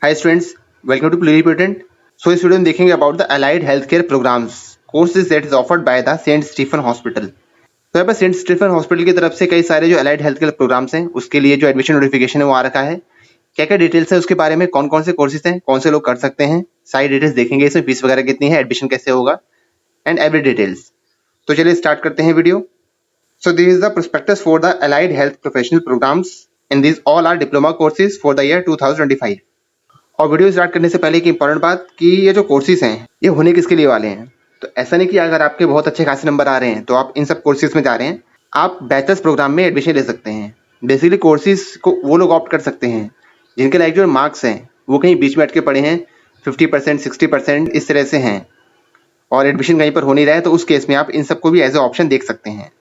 Hi students, welcome to pluripotent. So इस video में देखेंगे about the allied health care programmes courses that is offered by the Saint Stephen hospital. तो यहाँ पर Saint Stephen hospital की तरफ से कई सारे जो अलाइड हेल्थ केयर प्रोग्राम्स हैं उसके लिए जो एडमिशन नोटिफिकेशन है वो आ रखा है। क्या क्या डिटेल्स है उसके बारे में, कौन कौन से कोर्सेज हैं, कौन से लोग कर सकते हैं, सारी डिटेल्स देखेंगे। इसमें फीस वगैरह कितनी है, एडमिशन कैसे होगा एंड एवरी डिटेल्स। तो चलिए स्टार्ट करते हैं video. So this is the prospectus for the allied health professional programs and these all are diploma courses for the year 2025। और वीडियो स्टार्ट करने से पहले एक इंपॉर्टेंट बात कि ये जो कोर्सेज हैं ये होने किसके लिए वाले हैं। तो ऐसा नहीं कि अगर आपके बहुत अच्छे खासे नंबर आ रहे हैं तो आप इन सब कोर्सेज में जा रहे हैं, आप बैचलर्स प्रोग्राम में एडमिशन ले सकते हैं। बेसिकली कोर्सेज को वो लोग ऑप्ट कर सकते हैं जिनके लाइक जो मार्क्स हैं वो कहीं बीच में अटके पड़े हैं, 50% 60% इस तरह से हैं और एडमिशन कहीं पर हो नहीं रहा है, तो उस केस में आप इन सबको भी एज ए ऑप्शन देख सकते हैं।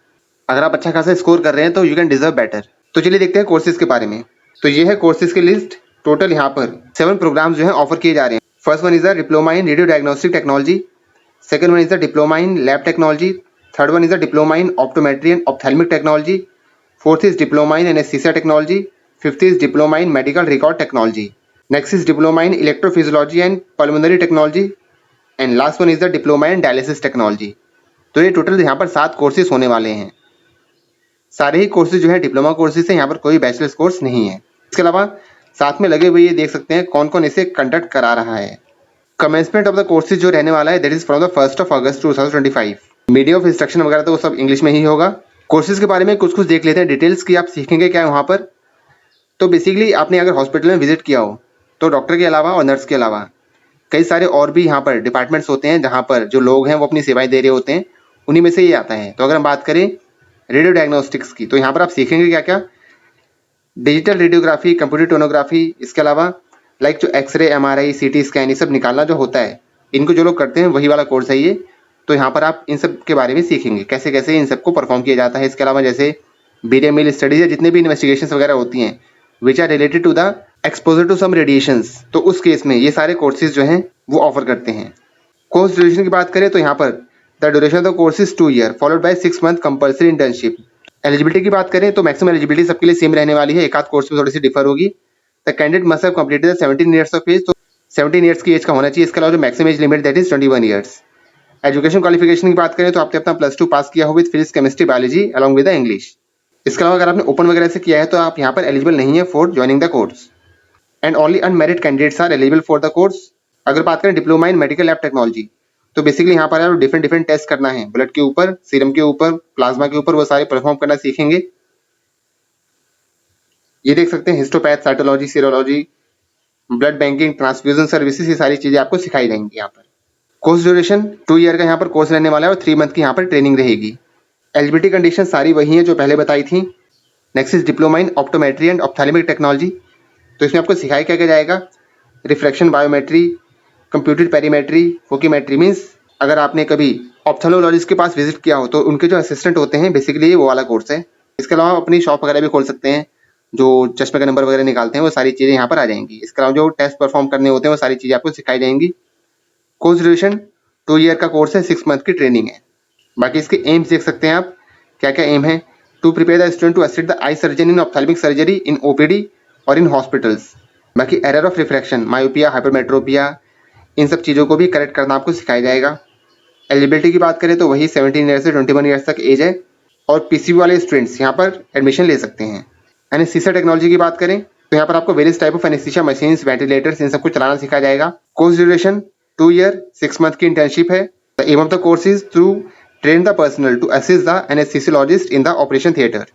अगर आप अच्छा खासा स्कोर कर रहे हैं तो यू कैन डिजर्व बेटर। तो चलिए देखते हैं कोर्सेज के बारे में। तो ये है कोर्सेज की लिस्ट। टोटल यहाँ पर 7 प्रोग्राम्स जो है ऑफर किए जा रहे हैं। First one is the diploma in radio diagnostic technology, second one is the diploma in lab technology, third one is the diploma in optometry and ophthalmic technology, fourth is diploma in anaesthesia technology, fifth is diploma in medical record technology, next is diploma in electrophysiology and pulmonary technology and last one is the diploma in dialysis technology. तो ये total यहाँ पर 7 courses होने वाले हैं। सारे ही courses जो है डिप्लोमा कोर्सेज है, यहाँ पर कोई बैचलर्स कोर्स नहीं है। इसके अलावा साथ में लगे हुए ये देख सकते हैं कौन कौन इसे कंडक्ट करा रहा है। कमेंसमेंट ऑफ द कोर्सेज जो रहने वाला है that is from the 1 August 2025। Media of instruction वगैरह तो वो सब इंग्लिश में ही होगा। कोर्सेज के बारे में कुछ कुछ देख लेते हैं डिटेल्स की, आप सीखेंगे क्या है वहाँ पर। तो बेसिकली आपने अगर हॉस्पिटल में विजिट किया हो तो डॉक्टर के अलावा और नर्स के अलावा कई सारे और भी यहाँ पर डिपार्टमेंट्स होते हैं जहाँ पर जो लोग हैं वो अपनी सेवाएं दे रहे होते हैं, उन्हीं में से ये आता है। तो अगर हम बात करें रेडियो डायग्नोस्टिक्स की तो यहाँ पर आप सीखेंगे क्या क्या, डिजिटल रेडियोग्राफी, कंप्यूटर टोनोग्राफी, इसके अलावा लाइक जो एक्सरे, एमआरआई, सीटी स्कैन ये सब निकालना जो होता है, इनको जो लोग करते हैं वही वाला कोर्स है ये। तो यहाँ पर आप इन सब के बारे में सीखेंगे कैसे कैसे इन सबको परफॉर्म किया जाता है। इसके अलावा जैसे बीडीएमएल स्टडीज है, जितने भी इन्वेस्टिगेशंस वगैरह होती हैं which are related to the exposure to some radiations, तो उस केस में ये सारे कोर्सेज जो हैं वो ऑफर करते हैं। कोर्स ड्यूरेशन की बात करें तो यहाँ पर the duration of the course is 2 year followed by 6 month compulsory internship. Eligibility की बात करें तो मैक्सिमम एलिजिबिलिटी सबके लिए सेम रहने वाली है, एक आध कोर्स में थोड़ी सी डिफर होगी। The candidate must have completed 17 years of age, तो 17 ईयर्स की एज का होना चाहिए। इसके अलावा जो maximum age limit that is 21 years. Education qualification की बात करें तो आपने अपना +2 पास किया हो with physics, chemistry, biology along with the English. इसके अलावा अगर आपने ओपन वगैरह से किया है तो आप यहाँ पर एलिजिबल नहीं है for joining the course and only unmarried candidates are eligible for the course. अगर बात करें diploma in medical lab technology तो बेसिकली यहाँ पर आपको डिफरेंट टेस्ट करना है, ब्लड के ऊपर, सीरम के ऊपर, प्लाज्मा के ऊपर, वो सारे परफॉर्म करना सीखेंगे। ये देख सकते हैं histopath, cytology, serology, blood banking, transfusion services, ये सारी चीजें आपको सिखाई जाएंगी यहाँ पर। कोर्स ड्यूरेशन 2 ईयर का यहाँ पर कोर्स रहने वाला है और 3 मंथ की यहाँ पर ट्रेनिंग रहेगी। एलिजिबिलिटी कंडीशन सारी वही है जो पहले बताई थी। Next is diploma in optometry and ophthalmic technology, तो इसमें आपको सिखाया क्या क्या जाएगा, refraction biometry, computer perimetry, focimetry. Means अगर आपने कभी ऑप्थेल्मोलॉजिस्ट के पास विजिट किया हो तो उनके जो असिस्टेंट होते हैं बेसिकली ये वो वाला कोर्स है। इसके अलावा अपनी शॉप वगैरह भी खोल सकते हैं, जो चश्मे का नंबर वगैरह निकालते हैं वो सारी चीज़ें यहाँ पर आ जाएंगी। इसके अलावा जो टेस्ट परफॉर्म करने होते हैं वो सारी चीज़ें आपको सिखाई जाएंगी। कोर्स ड्यूरेशन 2 ईयर का कोर्स है, 6 मंथ की ट्रेनिंग है। बाकी इसके एम्स देख सकते हैं आप क्या क्या एम है। To prepare the student to assist the eye surgeon in ophthalmic surgery in OPD और इन हॉस्पिटल्स। बाकी error of refraction, myopia, hypermetropia, इन सब चीज़ों को भी करेक्ट करना आपको सिखाया जाएगा। एलिजिबिलिटी की बात करें तो वही 17 ईयर से 21 ईयर्स तक एज है और पीसीबी वाले स्टूडेंट्स यहाँ पर एडमिशन ले सकते हैं। एनेस्थीसिया टेक्नोलॉजी की बात करें तो यहाँ पर आपको various type of anaesthesia machines, ventilators, इन सबको चलाना सिखाया जाएगा। कोर्स ड्यूरेशन 2 ईयर 6 मंथ की इंटर्नशिप है। The aim of the course is to train the personnel to assist the anaesthesiologist in the operation theatre.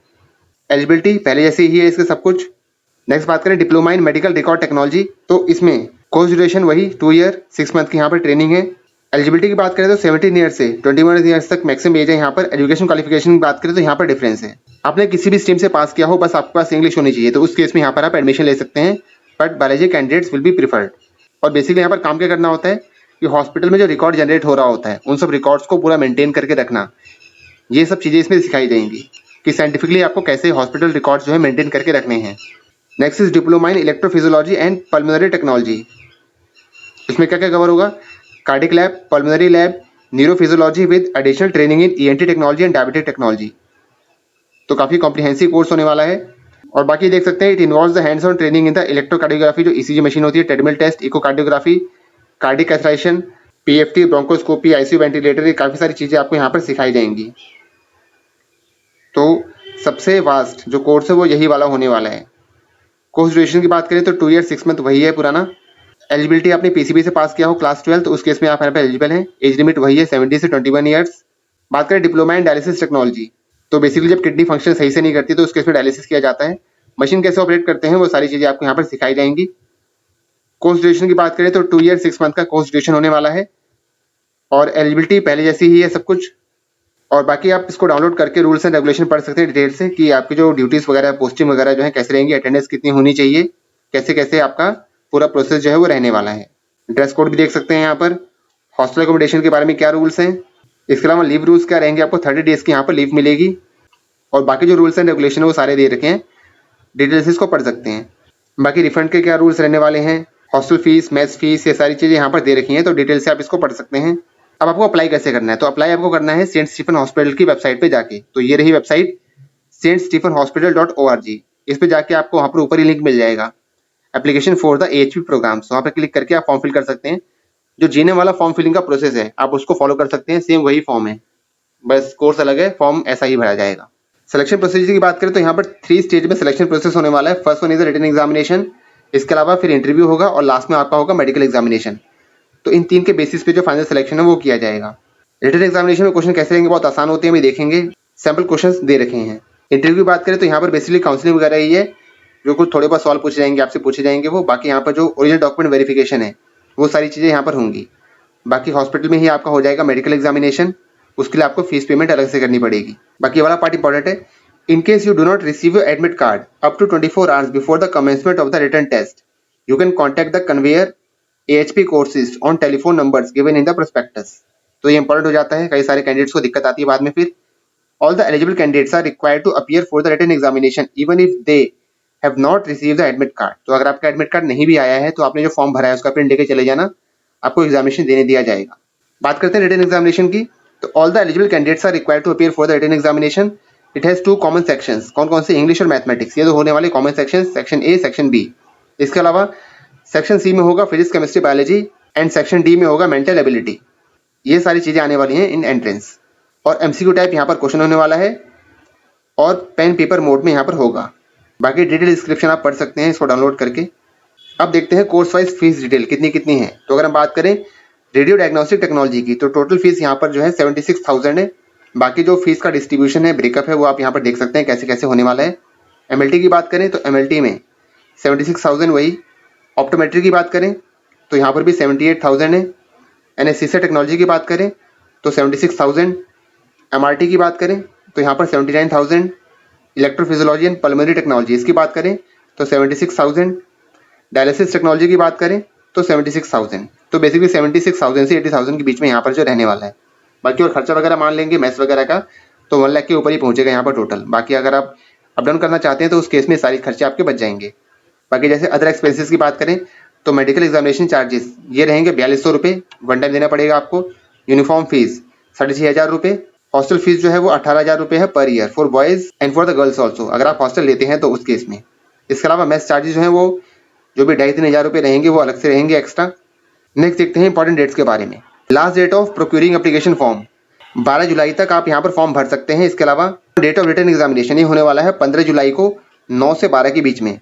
Eligibility पहले जैसे ही है इसके सब कुछ। नेक्स्ट बात करें diploma in medical record technology, तो इसमें कोर्स ड्यूरेशन वही 2 ईयर 6 मंथ की यहाँ पर ट्रेनिंग है। एलिजिबिलिटी की बात करें तो 17 ईयर से 21 ईयर्स तक मैक्सिमम एज है यहाँ पर। एजुकेशन क्वालिफिकेशन की बात करें तो यहाँ पर डिफरेंस है, आपने किसी भी स्ट्रीम से पास किया हो, बस आपके पास इंग्लिश होनी चाहिए, तो उस केस में यहाँ पर आप एडमिशन ले सकते हैं, but biology candidates will be preferred. और बेसिकली यहाँ पर काम क्या करना होता है कि हॉस्पिटल में जो रिकॉर्ड जनरेट हो रहा होता है उन सब रिकॉर्ड्स को पूरा मेंटेन करके रखना, ये सब चीज़ें इसमें सिखाई जाएंगी कि साइंटिफिकली आपको कैसे हॉस्पिटल रिकॉर्ड्स जो है मेंटेन करके रखने हैं। Next is diploma in electrophysiology and pulmonary technology, इसमें क्या क्या कवर होगा, cardiac lab, pulmonary lab, neurophysiology with additional training in ENT technology and diabetic technology. तो काफ़ी कॉम्प्रिहेंसिव कोर्स होने वाला है। और बाकी देख सकते हैं it involves the hands on training in the electrocardiography, जो ईसीजी मशीन होती है, treadmill test, echocardiography, cardiac catheterisation, PFT, bronchoscopy, ICU ventilator, ये काफ़ी सारी चीज़ें आपको यहाँ पर सिखाई जाएंगी। तो सबसे वास्ट जो कोर्स है वो यही वाला होने वाला है। कोर्स ड्यूरेशन की बात करें तो 2 ईयर 6 मंथ वही है पुराना। एलिजिबिलिटी आपने पीसीबी से पास किया हो क्लास 12 तो उस केस में आप यहाँ पर एलिजिबल हैं। एज लिमिट वही है 70 से 21 ईयर्स। बात करें डिप्लोमा इन डायलिसिस टेक्नोलॉजी, तो बेसिकली जब किडनी फंक्शन सही से नहीं करती तो उस केस में डायलिसिस किया जाता है। मशीन कैसे ऑपरेट करते हैं वो सारी चीज़ें आपको यहाँ पर सिखाई जाएंगी। कोर्स ड्यूरेशन की बात करें तो 2 ईयर 6 मंथ का कोर्स ड्यूरेशन होने वाला है और एलिजिबिलिटी पहले जैसी ही है सब कुछ। और बाकी आप इसको डाउनलोड करके रूल्स एंड रेगुलेशन पढ़ सकते हैं डिटेल से कि आपकी जो ड्यूटीज़ वगैरह पोस्टिंग वगैरह जो है कैसे रहेंगी, अटेंडेंस कितनी होनी चाहिए, कैसे कैसे आपका पूरा प्रोसेस जो है वो रहने वाला है। ड्रेस कोड भी देख सकते हैं यहाँ पर। हॉस्टल एकोमोडेशन के बारे में क्या रूल्स हैं, इसके अलावा लीव रूल्स क्या रहेंगे, आपको 30 डेज़ की यहाँ पर लीव मिलेगी और बाकी जो रूल्स एंड रेगुलेशन है वो सारे दे रखे हैं, डिटेल्स इसको पढ़ सकते हैं। बाकी रिफंड के क्या रूल्स रहने वाले हैं, हॉस्टल फीस, मेस फीस, ये सारी चीज़ें यहाँ पर दे रखी हैं, तो डिटेल से आप इसको पढ़ सकते हैं। अब आपको अप्लाई कैसे करना है, तो अप्लाई आपको करना है सेंट स्टीफन हॉस्पिटल की वेबसाइट पे जाके। तो ये रही वेबसाइट stephenhospital.org। इस पे जाके आपको वहाँ पर ऊपर ही लिंक मिल जाएगा, application for the AHP programmes. वहाँ पर क्लिक करके आप फॉर्म फिल कर सकते हैं। जो जीने वाला फॉर्म फिलिंग का प्रोसेस है आप उसको फॉलो कर सकते हैं, सेम वही फॉर्म है, बस कोर्स अलग है, फॉर्म ऐसा ही भरा जाएगा। सिलेक्शन प्रोसीजर की बात करें तो यहाँ पर 3 स्टेज में सिलेक्शन प्रोसेस होने वाला है। First one is written examination, इसके अलावा फिर इंटरव्यू होगा और लास्ट में आपका होगा मेडिकल एग्जामिनेशन। तो इन 3 के बेसिस पे जो फाइनल सिलेक्शन है वो किया जाएगा। रिटन एग्जामिनेशन में क्वेश्चन कैसे रहेंगे, बहुत आसान होते हैं, अभी देखेंगे। सैम्पल क्वेश्चंस दे रखे हैं। इंटरव्यू की बात करें तो यहाँ पर बेसिकली काउंसलिंग वगैरह ही है, जो कुछ थोड़े बहुत सवाल पूछे जाएंगे, आपसे पूछे जाएंगे वो। बाकी यहाँ पर जो ओरिजिनल डॉक्यूमेंट वेरिफिकेशन है वो सारी चीज़ें यहाँ पर होंगी। बाकी हॉस्पिटल में ही आपका हो जाएगा मेडिकल एग्जामिनेशन, उसके लिए आपको फीस पेमेंट अलग से करनी पड़ेगी। बाकी ये वाला पार्ट इंपॉर्टेंट है। In case you do not receive your admit card up to 24 hours before the commencement of the written test, you can contact the conveyor AHP courses on telephone numbers given in the prospectus। तो ये important हो जाता है, कई सारे candidates को दिक्कत आती है बाद में फिर। All the eligible candidates are required to appear for the written examination even if they have not received the admit card। तो अगर आपका एडमिट कार्ड नहीं भी आया है तो आपने जो फॉर्म भरा है उसका प्रिंट लेके चले जाना, आपको एग्जामिनेशन देने दिया जाएगा। बात करते हैं रिटन एग्जामिनेशन की, तो all the eligible candidates are required to appear for the written examination. It has 2 common sections. कौन कौन से, इंग्लिश और मैथमेटिक्स, ये तो होने वाले common section, section A, section B. इसके अलावा सेक्शन सी में होगा physics, chemistry, biology and section D में होगा मेंटल एबिलिटी। ये सारी चीज़ें आने वाली हैं इन एंट्रेंस। और एमसीक्यू टाइप यहाँ पर क्वेश्चन होने वाला है और पेन पेपर मोड में यहाँ पर होगा। बाकी डिटेल डिस्क्रिप्शन आप पढ़ सकते हैं इसको डाउनलोड करके। अब देखते हैं कोर्स वाइज फीस डिटेल कितनी कितनी है। तो अगर हम बात करें रेडियो डायग्नोस्टिक टेक्नोलॉजी की तो टोटल फीस यहाँ पर जो है 76,000 है। बाकी जो फीस का डिस्ट्रीब्यूशन है, ब्रेकअप है, वो आप यहाँ पर देख सकते हैं कैसे कैसे होने वाला है। एमएलटी की बात करें तो एमएलटी में 76,000 वही। ऑप्टोमेट्री की बात करें तो यहाँ पर भी 78,000 है। एनेस्थीसिया टेक्नोलॉजी की बात करें तो 76,000। एमआरटी की बात करें तो यहाँ पर 79,000। इलेक्ट्रोफिजियोलॉजी एंड पल्मोनरी टेक्नोलॉजी इसकी बात करें तो 76,000। डायलिसिस टेक्नोलॉजी की बात करें तो 76,000। तो बेसिकली 76,000 से 80,000 के बीच में यहाँ पर जो रहने वाला है। बाकी और खर्चा वगैरह मान लेंगे मेस वगैरह का तो 1 लाख के ऊपर ही पहुँचेगा यहाँ पर टोटल। बाकी अगर आप अप डाउन करना चाहते हैं तो उस केस में सारे खर्चे आपके बच जाएंगे। बाकी जैसे अदर एक्सपेंसेस की बात करें तो मेडिकल एग्जामिनेशन चार्जेस ये रहेंगे 4200 रुपये, वन टाइम देना पड़ेगा आपको। यूनिफॉर्म फीस 6,500 रुपये। हॉस्टल फीस जो है वो 18,000 रुपये है per year for boys and for the girls also, अगर आप हॉस्टल लेते हैं तो उस केस में। इसके अलावा मेस चार्जेस जो है वो जो भी 2,500-3,000 रुपये रहेंगे वो अलग से रहेंगे एक्स्ट्रा। नेक्स्ट देखते हैं इंपॉर्टेंट डेट्स के बारे में। Last date of procuring application form 12 जुलाई तक आप यहाँ पर फॉर्म भर सकते हैं। इसके अलावा डेट ऑफ रिटन एग्जामिनेशन ये होने वाला है 15 जुलाई को 9 से 12 के बीच में।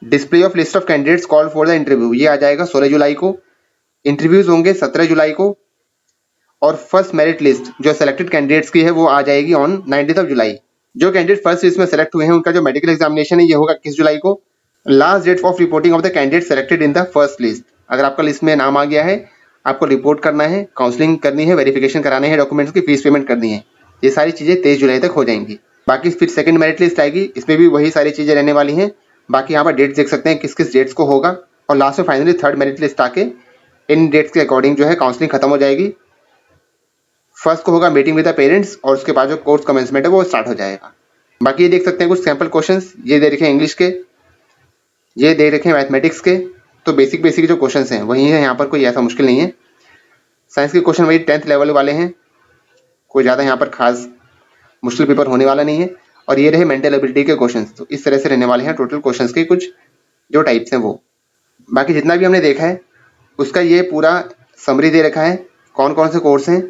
Display of list of candidates called for the interview ये आ जाएगा 16 जुलाई को। इंटरव्यूज होंगे 17 जुलाई को और फर्स्ट मेरिट लिस्ट जो सेलेक्टेड कैंडिडेट्स की है वो आ जाएगी ऑन 19 ऑफ जुलाई। जो कैंडिडेट फर्स्ट लिस्ट में सेलेक्ट हुए हैं उनका जो मेडिकल एग्जामिनेशन है ये होगा 21 जुलाई को। Last date of reporting of the candidate selected in the first list, अगर आपका लिस्ट में नाम आ गया है आपको रिपोर्ट करना है, काउंसलिंग करनी है, वेरिफिकेशन कराने हैं, डॉक्यूमेंट्स की फीस पेमेंट करनी है। ये सारी चीज़ें 23 जुलाई तक हो जाएंगी। बाकी फिर सेकंड मेरिट लिस्ट आएगी, इसमें भी वही सारी चीज़ें रहने वाली हैं। बाकी यहाँ पर डेट्स देख सकते हैं किस किस डेट्स को होगा और लास्ट में फाइनली थर्ड मेरिट लिस्ट आके इन डेट्स के अकॉर्डिंग जो है काउंसलिंग खत्म हो जाएगी। फर्स्ट को होगा मीटिंग विद द पेरेंट्स और उसके बाद जो कोर्स कमेंसमेंट है वो स्टार्ट हो जाएगा। बाकी ये देख सकते हैं कुछ सैम्पल क्वेश्चंस, ये दे रखे हैं इंग्लिश के, ये दे रखे हैं मैथमेटिक्स के। तो बेसिक जो क्वेश्चंस हैं वही हैं, यहाँ पर कोई ऐसा मुश्किल नहीं है। साइंस के क्वेश्चन वही 10th लेवल वाले हैं, कोई ज़्यादा यहाँ पर खास मुश्किल पेपर होने वाला नहीं है। और ये रहे मेंटल एबिलिटी के क्वेश्चंस। तो इस तरह से रहने वाले हैं टोटल क्वेश्चंस के कुछ जो टाइप्स हैं वो। बाकी जितना भी हमने देखा है उसका ये पूरा समरी दे रखा है, कौन कौन से कोर्स हैं,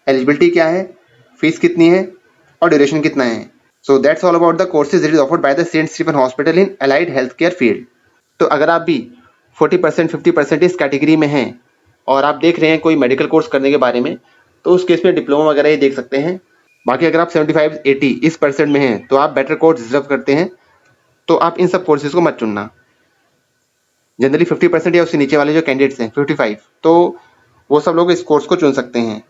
एलिजिबिलिटी क्या है, फीस कितनी है और ड्यूरेशन कितना है। So that's all about the courses that is offered by the Saint Stephen Hospital in allied health care field. तो अगर आप भी 40% 50% इस कैटेगरी में हैं और आप देख रहे हैं कोई मेडिकल कोर्स करने के बारे में, तो उस केस में डिप्लोमा वगैरह ही देख सकते हैं। बाकी अगर आप 75-80 इस परसेंट में हैं तो आप बेटर कोर्स डिजर्व करते हैं, तो आप इन सब कोर्सेज को मत चुनना। जनरली 50% या उससे नीचे वाले जो कैंडिडेट्स हैं 55, तो वो सब लोग इस कोर्स को चुन सकते हैं।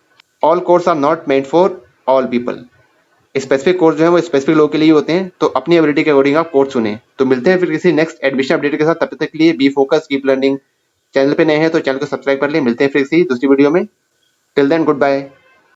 All course are not meant for all people. Specific course जो है वो स्पेसिफिक लोगों के लिए होते हैं, तो अपनी एबिलिटी के अकॉर्डिंग आप कोर्स चुनें। तो मिलते हैं फिर किसी नेक्स्ट एडमिशन अपडेट के साथ, तब तक के लिए B focus, keep learning. Channel पे नए हैं तो चैनल को सब्सक्राइब कर लें। मिलते हैं फिर किसी दूसरी वीडियो में। Till then good bye.